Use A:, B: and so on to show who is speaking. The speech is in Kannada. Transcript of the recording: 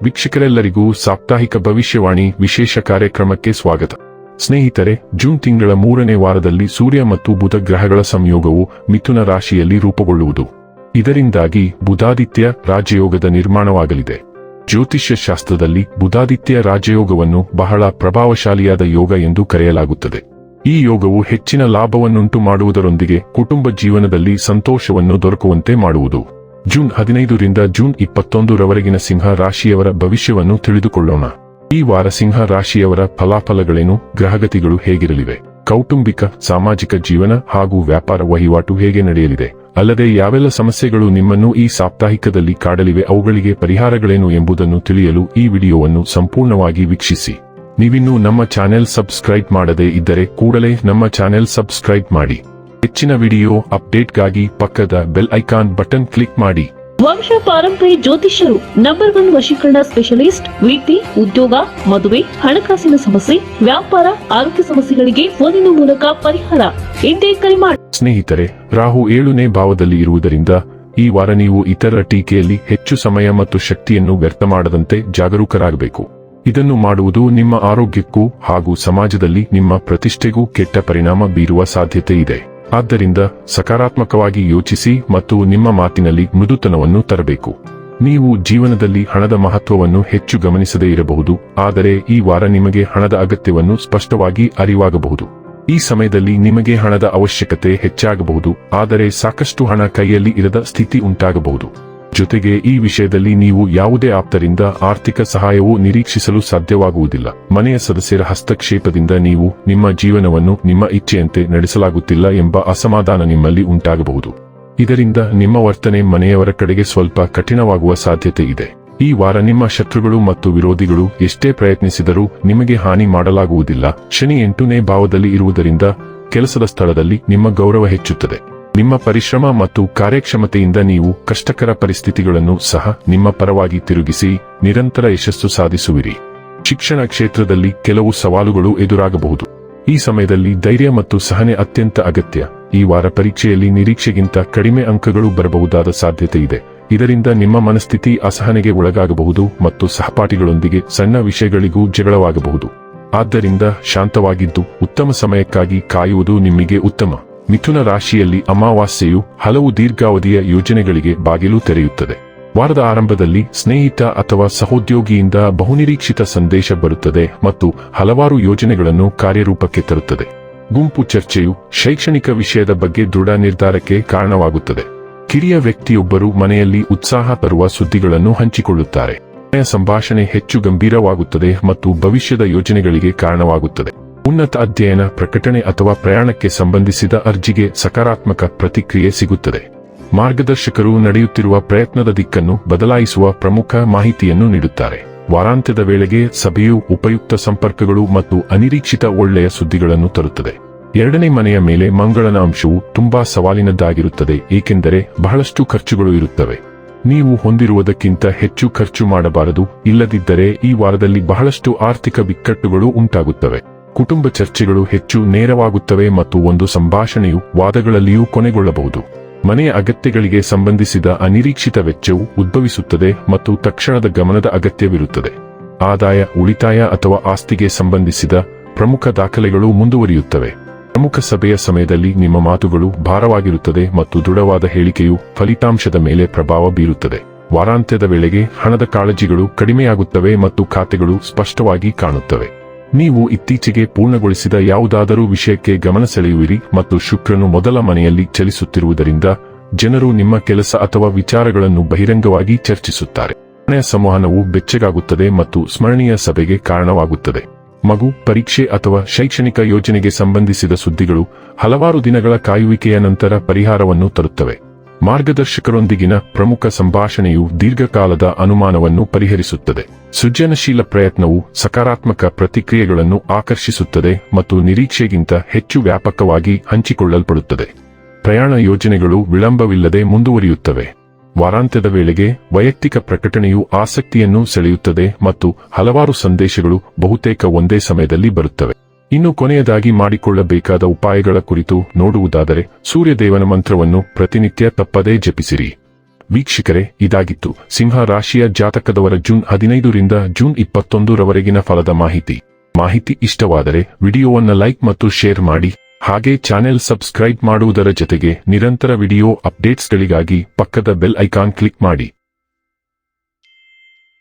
A: ವೀಕ್ಷಕರೆಲ್ಲರಿಗೂ ಸಾಪ್ತಾಹಿಕ ಭವಿಷ್ಯವಾಣಿ ವಿಶೇಷ ಕಾರ್ಯಕ್ರಮಕ್ಕೆ ಸ್ವಾಗತ. ಸ್ನೇಹಿತರೆ, ಜೂನ್ ತಿಂಗಳ 3ನೇ ವಾರದಲ್ಲಿ ಸೂರ್ಯ ಮತ್ತು ಬುಧ ಗ್ರಹಗಳ ಸಂಯೋಗವು ಮಿಥುನ ರಾಶಿಯಲ್ಲಿ ರೂಪುಗೊಳ್ಳುವುದು. ಇದರಿಂದಾಗಿ ಬುಧಾದಿತ್ಯ ರಾಜಯೋಗದ ನಿರ್ಮಾಣವಾಗಲಿದೆ. ಜ್ಯೋತಿಷ್ಯ ಶಾಸ್ತ್ರದಲ್ಲಿ ಬುಧಾದಿತ್ಯ ರಾಜಯೋಗವನ್ನು ಬಹಳ ಪ್ರಭಾವಶಾಲಿಯಾದ ಯೋಗ ಎಂದು ಕರೆಯಲಾಗುತ್ತದೆ. ಈ ಯೋಗವು ಹೆಚ್ಚಿನ ಲಾಭವನ್ನುಂಟು ಮಾಡುವುದರೊಂದಿಗೆ ಕುಟುಂಬ ಜೀವನದಲ್ಲಿ ಸಂತೋಷವನ್ನು ದೊರಕುವಂತೆ ಮಾಡುವುದು. ಜೂನ್ 15 ರಿಂದ ಜೂನ್ 21 ರವರೆಗಿನ ಸಿಂಹ ರಾಶಿಯವರ ಭವಿಷ್ಯವನ್ನು ತಿಳಿದುಕೊಳ್ಳೋಣ. ಈ ವಾರ ಸಿಂಹ ರಾಶಿಯವರ ಫಲಾಫಲಗಳೇನು, ಗ್ರಹಗತಿಗಳು ಹೇಗಿರಲಿವೆ, ಕೌಟುಂಬಿಕ ಸಾಮಾಜಿಕ ಜೀವನ ಹಾಗೂ ವ್ಯಾಪಾರ ವಹಿವಾಟು ಹೇಗೆ ನಡೆಯಲಿದೆ, ಅಲ್ಲದೆ ಯಾವೆಲ್ಲ ಸಮಸ್ಯೆಗಳು ನಿಮ್ಮನ್ನು ಈ ಸಾಪ್ತಾಹಿಕದಲ್ಲಿ ಕಾಡಲಿವೆ, ಅವುಗಳಿಗೆ ಪರಿಹಾರಗಳೇನು ಎಂಬುದನ್ನು ತಿಳಿಯಲು ಈ ವಿಡಿಯೋವನ್ನು ಸಂಪೂರ್ಣವಾಗಿ ವೀಕ್ಷಿಸಿ. ನೀವಿನ್ನೂ ನಮ್ಮ ಚಾನೆಲ್ ಸಬ್ಸ್ಕ್ರೈಬ್ ಮಾಡದೇ ಇದ್ದರೆ ಕೂಡಲೇ ನಮ್ಮ ಚಾನೆಲ್ ಸಬ್ಸ್ಕ್ರೈಬ್ ಮಾಡಿ. ಹೆಚ್ಚಿನ ವಿಡಿಯೋ ಅಪ್ಡೇಟ್ಗಾಗಿ ಪಕ್ಕದ ಬೆಲ್ ಐಕಾನ್ ಬಟನ್ ಕ್ಲಿಕ್ ಮಾಡಿ.
B: ವಂಶ ಪಾರಂಪರ್ಯ ಜ್ಯೋತಿಷ್ಯರು ನಂಬರ್ 1 ವಶೀಕರಣ ಸ್ಪೆಷಲಿಸ್ಟ್. ವೃತ್ತಿ, ಉದ್ಯೋಗ, ಮದುವೆ, ಹಣಕಾಸಿನ ಸಮಸ್ಯೆ, ವ್ಯಾಪಾರ, ಆರೋಗ್ಯ ಸಮಸ್ಯೆಗಳಿಗೆ ಫೋನಿನ ಮೂಲಕ ಪರಿಹಾರ. ಇಂದೇ ಕರೆ ಮಾಡಿ.
A: ಸ್ನೇಹಿತರೆ, ರಾಹು 7ನೇ ಭಾವದಲ್ಲಿ ಇರುವುದರಿಂದ ಈ ವಾರ ನೀವು ಇತರರ ಟೀಕೆಯಲ್ಲಿ ಹೆಚ್ಚು ಸಮಯ ಮತ್ತು ಶಕ್ತಿಯನ್ನು ವ್ಯರ್ಥ ಮಾಡದಂತೆ ಜಾಗರೂಕರಾಗಬೇಕು. ಇದನ್ನು ಮಾಡುವುದು ನಿಮ್ಮ ಆರೋಗ್ಯಕ್ಕೂ ಹಾಗೂ ಸಮಾಜದಲ್ಲಿ ನಿಮ್ಮ ಪ್ರತಿಷ್ಠೆಗೂ ಕೆಟ್ಟ ಪರಿಣಾಮ ಬೀರುವ ಸಾಧ್ಯತೆ ಇದೆ. ಆದ್ದರಿಂದ ಸಕಾರಾತ್ಮಕವಾಗಿ ಯೋಚಿಸಿ ಮತ್ತು ನಿಮ್ಮ ಮಾತಿನಲ್ಲಿ ಮೃದುತನವನ್ನು ತರಬೇಕು. ನೀವು ಜೀವನದಲ್ಲಿ ಹಣದ ಮಹತ್ವವನ್ನು ಹೆಚ್ಚು ಗಮನಿಸದೇ ಇರಬಹುದು, ಆದರೆ ಈ ವಾರ ನಿಮಗೆ ಹಣದ ಅಗತ್ಯವನ್ನು ಸ್ಪಷ್ಟವಾಗಿ ಅರಿವಾಗಬಹುದು. ಈ ಸಮಯದಲ್ಲಿ ನಿಮಗೆ ಹಣದ ಅವಶ್ಯಕತೆ ಹೆಚ್ಚಾಗಬಹುದು, ಆದರೆ ಸಾಕಷ್ಟು ಹಣ ಕೈಯಲ್ಲಿ ಇರದ ಸ್ಥಿತಿ ಉಂಟಾಗಬಹುದು. ಜೊತೆಗೆ ಈ ವಿಷಯದಲ್ಲಿ ನೀವು ಯಾವುದೇ ಆಪ್ತರಿಂದ ಆರ್ಥಿಕ ಸಹಾಯವೂ ನಿರೀಕ್ಷಿಸಲು ಸಾಧ್ಯವಾಗುವುದಿಲ್ಲ. ಮನೆಯ ಸದಸ್ಯರ ಹಸ್ತಕ್ಷೇಪದಿಂದ ನೀವು ನಿಮ್ಮ ಜೀವನವನ್ನು ನಿಮ್ಮ ಇಚ್ಛೆಯಂತೆ ನಡೆಸಲಾಗುತ್ತಿಲ್ಲ ಎಂಬ ಅಸಮಾಧಾನ ನಿಮ್ಮಲ್ಲಿ ಉಂಟಾಗಬಹುದು. ಇದರಿಂದ ನಿಮ್ಮ ವರ್ತನೆ ಮನೆಯವರ ಕಡೆಗೆ ಸ್ವಲ್ಪ ಕಠಿಣವಾಗುವ ಸಾಧ್ಯತೆ ಇದೆ. ಈ ವಾರ ನಿಮ್ಮ ಶತ್ರುಗಳು ಮತ್ತು ವಿರೋಧಿಗಳು ಎಷ್ಟೇ ಪ್ರಯತ್ನಿಸಿದರೂ ನಿಮಗೆ ಹಾನಿ ಮಾಡಲಾಗುವುದಿಲ್ಲ. ಶನಿ 8ನೇ ಭಾವದಲ್ಲಿ ಇರುವುದರಿಂದ ಕೆಲಸದ ಸ್ಥಳದಲ್ಲಿ ನಿಮ್ಮ ಗೌರವ ಹೆಚ್ಚುತ್ತದೆ. ನಿಮ್ಮ ಪರಿಶ್ರಮ ಮತ್ತು ಕಾರ್ಯಕ್ಷಮತೆಯಿಂದ ನೀವು ಕಷ್ಟಕರ ಪರಿಸ್ಥಿತಿಗಳನ್ನು ಸಹ ನಿಮ್ಮ ಪರವಾಗಿ ತಿರುಗಿಸಿ ನಿರಂತರ ಯಶಸ್ಸು ಸಾಧಿಸುವಿರಿ. ಶಿಕ್ಷಣ ಕ್ಷೇತ್ರದಲ್ಲಿ ಕೆಲವು ಸವಾಲುಗಳು ಎದುರಾಗಬಹುದು. ಈ ಸಮಯದಲ್ಲಿ ಧೈರ್ಯ ಮತ್ತು ಸಹನೆ ಅತ್ಯಂತ ಅಗತ್ಯ. ಈ ವಾರ ಪರೀಕ್ಷೆಯಲ್ಲಿ ನಿರೀಕ್ಷೆಗಿಂತ ಕಡಿಮೆ ಅಂಕಗಳು ಬರಬಹುದಾದ ಸಾಧ್ಯತೆ ಇದೆ. ಇದರಿಂದ ನಿಮ್ಮ ಮನಸ್ಥಿತಿ ಅಸಹನೆಗೆ ಒಳಗಾಗಬಹುದು ಮತ್ತು ಸಹಪಾಠಿಗಳೊಂದಿಗೆ ಸಣ್ಣ ವಿಷಯಗಳಿಗೂ ಜಗಳವಾಗಬಹುದು. ಆದ್ದರಿಂದ ಶಾಂತವಾಗಿದ್ದು ಉತ್ತಮ ಸಮಯಕ್ಕಾಗಿ ಕಾಯುವುದು ನಿಮಗೆ ಉತ್ತಮ. ಮಿಥುನ ರಾಶಿಯಲ್ಲಿ ಅಮಾವಾಸ್ಯೆಯು ಹಲವು ದೀರ್ಘಾವಧಿಯ ಯೋಜನೆಗಳಿಗೆ ಬಾಗಿಲು ತೆರೆಯುತ್ತದೆ. ವಾರದ ಆರಂಭದಲ್ಲಿ ಸ್ನೇಹಿತ ಅಥವಾ ಸಹೋದ್ಯೋಗಿಯಿಂದ ಬಹುನಿರೀಕ್ಷಿತ ಸಂದೇಶ ಬರುತ್ತದೆ ಮತ್ತು ಹಲವಾರು ಯೋಜನೆಗಳನ್ನು ಕಾರ್ಯರೂಪಕ್ಕೆ ತರುತ್ತದೆ. ಗುಂಪು ಚರ್ಚೆಯು ಶೈಕ್ಷಣಿಕ ವಿಷಯದ ಬಗ್ಗೆ ದೃಢ ನಿರ್ಧಾರಕ್ಕೆ ಕಾರಣವಾಗುತ್ತದೆ. ಕಿರಿಯ ವ್ಯಕ್ತಿಯೊಬ್ಬರು ಮನೆಯಲ್ಲಿ ಉತ್ಸಾಹ ತರುವ ಸುದ್ದಿಗಳನ್ನು ಹಂಚಿಕೊಳ್ಳುತ್ತಾರೆ. ಮನೆಯ ಸಂಭಾಷಣೆ ಹೆಚ್ಚು ಗಂಭೀರವಾಗುತ್ತದೆ ಮತ್ತು ಭವಿಷ್ಯದ ಯೋಜನೆಗಳಿಗೆ ಕಾರಣವಾಗುತ್ತದೆ. ಉನ್ನತ ಅಧ್ಯಯನ, ಪ್ರಕಟಣೆ ಅಥವಾ ಪ್ರಯಾಣಕ್ಕೆ ಸಂಬಂಧಿಸಿದ ಅರ್ಜಿಗೆ ಸಕಾರಾತ್ಮಕ ಪ್ರತಿಕ್ರಿಯೆ ಸಿಗುತ್ತದೆ. ಮಾರ್ಗದರ್ಶಕರು ನಡೆಯುತ್ತಿರುವ ಪ್ರಯತ್ನದ ದಿಕ್ಕನ್ನು ಬದಲಾಯಿಸುವ ಪ್ರಮುಖ ಮಾಹಿತಿಯನ್ನು ನೀಡುತ್ತಾರೆ. ವಾರಾಂತ್ಯದ ವೇಳೆಗೆ ಸಭೆಯು ಉಪಯುಕ್ತ ಸಂಪರ್ಕಗಳು ಮತ್ತು ಅನಿರೀಕ್ಷಿತ ಒಳ್ಳೆಯ ಸುದ್ದಿಗಳನ್ನು ತರುತ್ತದೆ. 2ನೇ ಮನೆಯ ಮೇಲೆ ಮಂಗಳನ ಅಂಶವು ತುಂಬಾ ಸವಾಲಿನದ್ದಾಗಿರುತ್ತದೆ, ಏಕೆಂದರೆ ಬಹಳಷ್ಟು ಖರ್ಚುಗಳು ಇರುತ್ತವೆ. ನೀವು ಹೊಂದಿರುವುದಕ್ಕಿಂತ ಹೆಚ್ಚು ಖರ್ಚು ಮಾಡಬಾರದು, ಇಲ್ಲದಿದ್ದರೆ ಈ ವಾರದಲ್ಲಿ ಬಹಳಷ್ಟು ಆರ್ಥಿಕ ಬಿಕ್ಕಟ್ಟುಗಳು ಉಂಟಾಗುತ್ತವೆ. ಕುಟುಂಬ ಚರ್ಚೆಗಳು ಹೆಚ್ಚು ನೇರವಾಗುತ್ತವೆ ಮತ್ತು ಒಂದು ಸಂಭಾಷಣೆಯು ವಾದಗಳಲ್ಲಿಯೂ ಕೊನೆಗೊಳ್ಳಬಹುದು. ಮನೆಯ ಅಗತ್ಯಗಳಿಗೆ ಸಂಬಂಧಿಸಿದ ಅನಿರೀಕ್ಷಿತ ವೆಚ್ಚವು ಉದ್ಭವಿಸುತ್ತದೆ ಮತ್ತು ತಕ್ಷಣದ ಗಮನದ ಅಗತ್ಯವಿರುತ್ತದೆ. ಆದಾಯ, ಉಳಿತಾಯ ಅಥವಾ ಆಸ್ತಿಗೆ ಸಂಬಂಧಿಸಿದ ಪ್ರಮುಖ ದಾಖಲೆಗಳು ಮುಂದುವರಿಯುತ್ತವೆ. ಪ್ರಮುಖ ಸಭೆಯ ಸಮಯದಲ್ಲಿ ನಿಮ್ಮ ಮಾತುಗಳು ಭಾರವಾಗಿರುತ್ತದೆ ಮತ್ತು ದೃಢವಾದ ಹೇಳಿಕೆಯು ಫಲಿತಾಂಶದ ಮೇಲೆ ಪ್ರಭಾವ ಬೀರುತ್ತದೆ. ವಾರಾಂತ್ಯದ ವೇಳೆಗೆ ಹಣದ ಕಾಳಜಿಗಳು ಕಡಿಮೆಯಾಗುತ್ತವೆ ಮತ್ತು ಖಾತೆಗಳು ಸ್ಪಷ್ಟವಾಗಿ ಕಾಣುತ್ತವೆ. ನೀವು ಇತ್ತೀಚೆಗೆ ಪೂರ್ಣಗೊಳಿಸಿದ ಯಾವುದಾದರೂ ವಿಷಯಕ್ಕೆ ಗಮನ ಸೆಳೆಯುವಿರಿ ಮತ್ತು ಶುಕ್ರನು ಮೊದಲ ಮನೆಯಲ್ಲಿ ಚಲಿಸುತ್ತಿರುವುದರಿಂದ ಜನರು ನಿಮ್ಮ ಕೆಲಸ ಅಥವಾ ವಿಚಾರಗಳನ್ನು ಬಹಿರಂಗವಾಗಿ ಚರ್ಚಿಸುತ್ತಾರೆ. ಮನೆಯ ಸಂವಹನವು ಬೆಚ್ಚಗಾಗುತ್ತದೆ ಮತ್ತು ಸ್ಮರಣೀಯ ಸಭೆಗೆ ಕಾರಣವಾಗುತ್ತದೆ. ಮಗು, ಪರೀಕ್ಷೆ ಅಥವಾ ಶೈಕ್ಷಣಿಕ ಯೋಜನೆಗೆ ಸಂಬಂಧಿಸಿದ ಸುದ್ದಿಗಳು ಹಲವಾರು ದಿನಗಳ ಕಾಯುವಿಕೆಯ ನಂತರ ಪರಿಹಾರವನ್ನು ತರುತ್ತವೆ. ಮಾರ್ಗದರ್ಶಕರೊಂದಿಗಿನ ಪ್ರಮುಖ ಸಂಭಾಷಣೆಯು ದೀರ್ಘಕಾಲದ ಅನುಮಾನವನ್ನು ಪರಿಹರಿಸುತ್ತದೆ. ಸೃಜನಶೀಲ ಪ್ರಯತ್ನವು ಸಕಾರಾತ್ಮಕ ಪ್ರತಿಕ್ರಿಯೆಗಳನ್ನು ಆಕರ್ಷಿಸುತ್ತದೆ ಮತ್ತು ನಿರೀಕ್ಷೆಗಿಂತ ಹೆಚ್ಚು ವ್ಯಾಪಕವಾಗಿ ಹಂಚಿಕೊಳ್ಳಲ್ಪಡುತ್ತದೆ. ಪ್ರಯಾಣ ಯೋಜನೆಗಳು ವಿಳಂಬವಿಲ್ಲದೆ ಮುಂದುವರಿಯುತ್ತವೆ. ವಾರಾಂತ್ಯದ ವೇಳೆಗೆ ವೈಯಕ್ತಿಕ ಪ್ರಕಟಣೆಯು ಆಸಕ್ತಿಯನ್ನು ಸೆಳೆಯುತ್ತದೆ ಮತ್ತು ಹಲವಾರು ಸಂದೇಶಗಳು ಬಹುತೇಕ ಒಂದೇ ಸಮಯದಲ್ಲಿ ಬರುತ್ತವೆ. ಇನ್ನು ಕೊನೆಯದಾಗಿ ಮಾಡಿಕೊಳ್ಳಬೇಕಾದ ಉಪಾಯಗಳ ಕುರಿತು ನೋಡುವುದಾದರೆ, ಸೂರ್ಯದೇವನ ಮಂತ್ರವನ್ನು ಪ್ರತಿನಿತ್ಯ ತಪ್ಪದೇ ಜಪಿಸಿರಿ. ವೀಕ್ಷಕರೇ, ಇದಾಗಿತ್ತು ಸಿಂಹ ರಾಶಿಯ ಜಾತಕದವರ ಜೂನ್ 15ರಿಂದ ಜೂನ್ 21ರವರೆಗಿನ ಫಲದ ಮಾಹಿತಿ ಇಷ್ಟವಾದರೆ ವಿಡಿಯೋವನ್ನು ಲೈಕ್ ಮತ್ತು ಶೇರ್ ಮಾಡಿ. ಹಾಗೆ ಚಾನೆಲ್ ಸಬ್ಸ್ಕ್ರೈಬ್ ಮಾಡುವುದರ ಜೊತೆಗೆ ನಿರಂತರ ವಿಡಿಯೋ ಅಪ್ಡೇಟ್ಸ್ಗಳಿಗಾಗಿ ಪಕ್ಕದ ಬೆಲ್ ಐಕಾನ್ ಕ್ಲಿಕ್ ಮಾಡಿ.